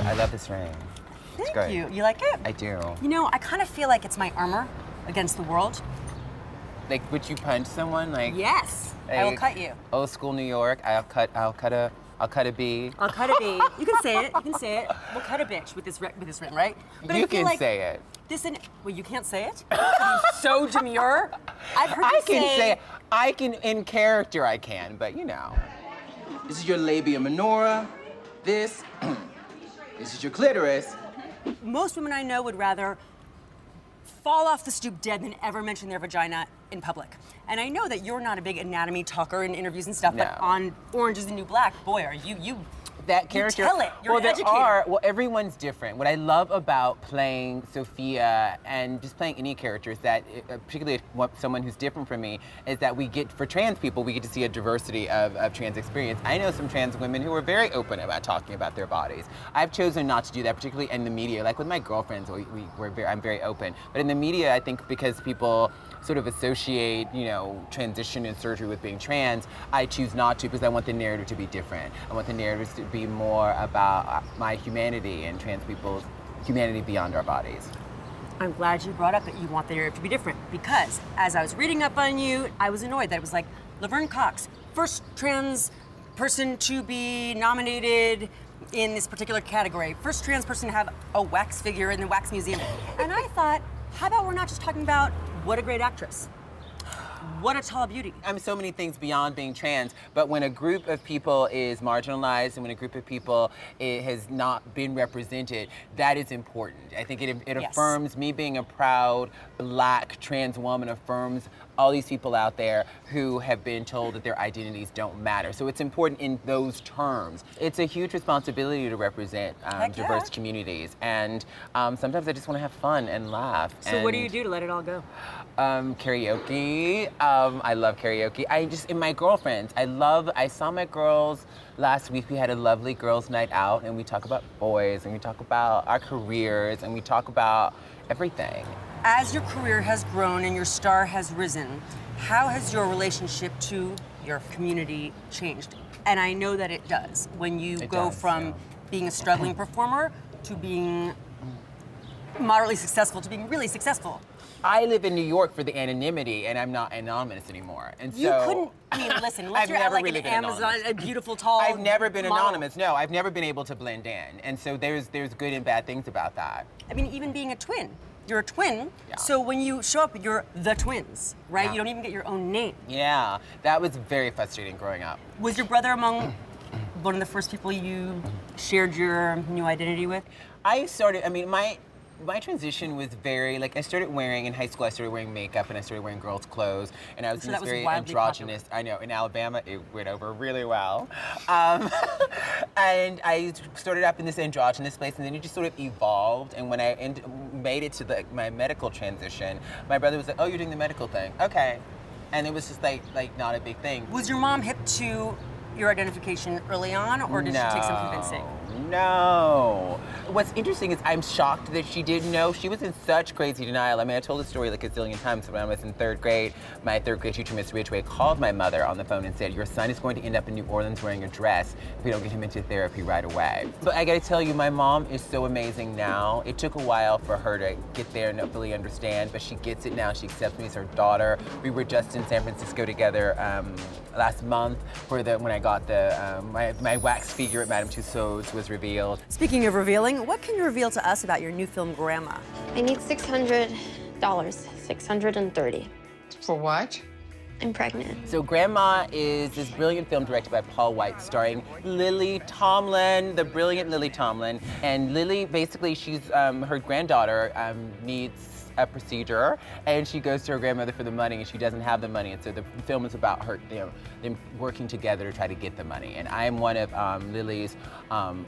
I love this ring. It's Thank good. you. You like it? I do. You know, I kind of feel like it's my armor against the world. Like, would you punch someone? Like, Yes, I will like, cut you. Old school New York. I'll cut a bee. I'll cut a bee. You can say it. You can say it. We'll cut a bitch with this ring, right? But You I feel can like say it. Well, you can't say it. You're so demure. I've heard you I can say it. I can, in character I can, but you know. This is your labia minora. This is your clitoris. Most women I know would rather fall off the stoop dead than ever mention their vagina in public. And I know that you're not a big anatomy talker in interviews and stuff, No. but on Orange is the New Black, boy, are you That character. You tell it. You're an educator. Well, everyone's different. What I love about playing Sophia and just playing any character is that, particularly someone who's different from me, is that for trans people, we get to see a diversity of trans experience. I know some trans women who are very open about talking about their bodies. I've chosen not to do that, particularly in the media. Like with my girlfriends, I'm very open. But in the media, I think because people sort of associate, transition and surgery with being trans, I choose not to because I want the narrative to be different. I want the narrative to be more about my humanity and trans people's humanity beyond our bodies. I'm glad you brought up that you want the narrative to be different, because as I was reading up on you, I was annoyed that it was like Laverne Cox, first trans person to be nominated in this particular category, first trans person to have a wax figure in the Wax Museum. And I thought, how about we're not just talking about what a great actress? What a tall beauty. I'm so many things beyond being trans, but when a group of people is marginalized and when a group of people has not been represented, that is important. I think it Yes. affirms me being a proud Black trans woman, affirms all these people out there who have been told that their identities don't matter. So it's important in those terms. It's a huge responsibility to represent diverse communities, and sometimes I just want to have fun and laugh. So what do you do to let it all go? Karaoke. I love karaoke. In my girlfriends, I saw my girls last week. We had a lovely girls' night out, and we talk about boys, and we talk about our careers, and we talk about everything. As your career has grown and your star has risen, how has your relationship to your community changed? And I know that it does. When you go from being a struggling performer to being moderately successful to being really successful. I live in New York for the anonymity, and I'm not anonymous anymore. And You so couldn't, listen, unless you're at like an Amazon, a beautiful, tall I've never been model. anonymous. No, I've never been able to blend in. And so there's good and bad things about that. I mean, even being a twin. You're a twin, Yeah. so when you show up, you're the twins, right? Yeah. You don't even get your own name. Yeah, that was very frustrating growing up. Was your brother among one of the first people you shared your new identity with? My transition was very, I started wearing, in high school, I started wearing makeup and I started wearing girls' clothes, and I was So in that this was very wildly androgynous, I know, in Alabama, it went over really well. And I started up in this androgynous place, and then it just sort of evolved, and when I made it to my medical transition, my brother was like, oh, you're doing the medical thing, okay. And it was just like not a big thing. Was your mom hip to your identification early on, or did she take some convincing? No. What's interesting is I'm shocked that she didn't know. She was in such crazy denial. I mean, I told the story like a zillion times. When I was in third grade, my third grade teacher, Miss Ridgway, called my mother on the phone and said, your son is going to end up in New Orleans wearing a dress if we don't get him into therapy right away. But I gotta tell you, my mom is so amazing now. It took a while for her to get there and not fully understand, but she gets it now. She accepts me as her daughter. We were just in San Francisco together last month when I got my wax figure at Madame Tussauds was revealed. Speaking of revealing, what can you reveal to us about your new film, Grandma? I need $600. $630. For what? I'm pregnant. So Grandma is this brilliant film directed by Paul White, starring Lily Tomlin, the brilliant Lily Tomlin. And Lily, basically, her granddaughter needs a procedure, and she goes to her grandmother for the money, and she doesn't have the money, and so the film is about them working together to try to get the money. And I am one of Lily's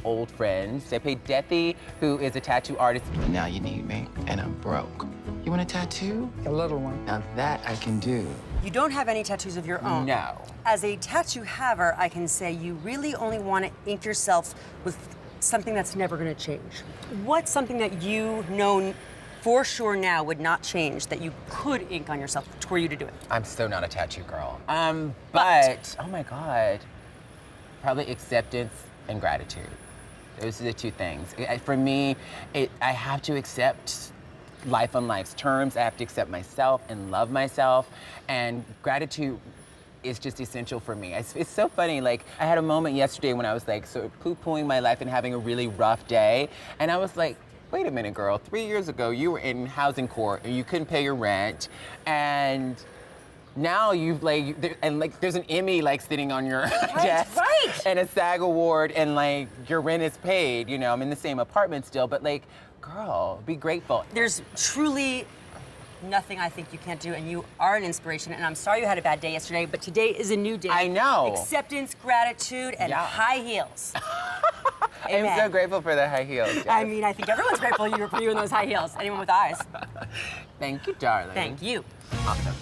old friends. I played Deathy, who is a tattoo artist. Now you need me, and I'm broke. You want a tattoo? A little one. Now that I can do. You don't have any tattoos of your own. No. As a tattoo haver, I can say you really only want to ink yourself with something that's never going to change. What's something that you know for sure now would not change that you could ink on yourself for you to do it? I'm so not a tattoo girl. But oh my God, probably acceptance and gratitude. Those are the two things. For me, I have to accept life on life's terms. I have to accept myself and love myself. And gratitude is just essential for me. It's so funny, like I had a moment yesterday when I was like sort of poo-pooing my life and having a really rough day. And I was like, wait a minute, girl, 3 years ago you were in housing court and you couldn't pay your rent. And now you've there's an Emmy like sitting on your desk and a SAG award and like your rent is paid. You know, I'm in the same apartment still, but like, girl, be grateful. There's truly nothing I think you can't do, and you are an inspiration. And I'm sorry you had a bad day yesterday, but today is a new day. I know. Acceptance, gratitude, and high heels. I'm so grateful for the high heels. Yes. I mean, I think everyone's grateful for you in those high heels. Anyone with eyes. Thank you, darling. Thank you. Awesome.